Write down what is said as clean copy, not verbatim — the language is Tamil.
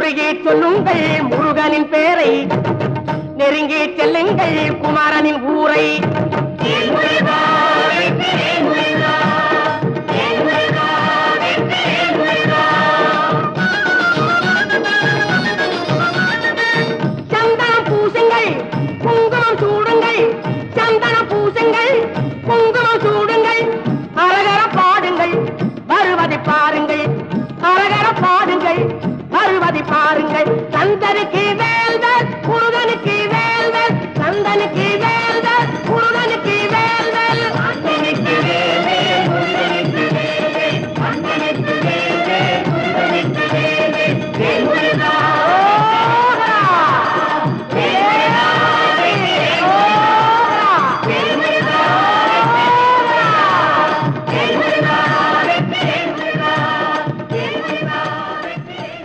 முருகி சொல்லுங்கள் முருகனின் பேரை, நெருங்கி செல்லுங்கள் குமாரனின் ஊரை. சந்தனம் பூசுங்கள் குங்குமம் சூடுங்கள், சந்தனம் பூசுங்கள் குங்குமம் சூடுங்கள், அரகர பாடுங்கள் வருவதை பாருங்கள், அரகர பாடுங்கள் வருவதை பாருங்கள். சந்தருக்கு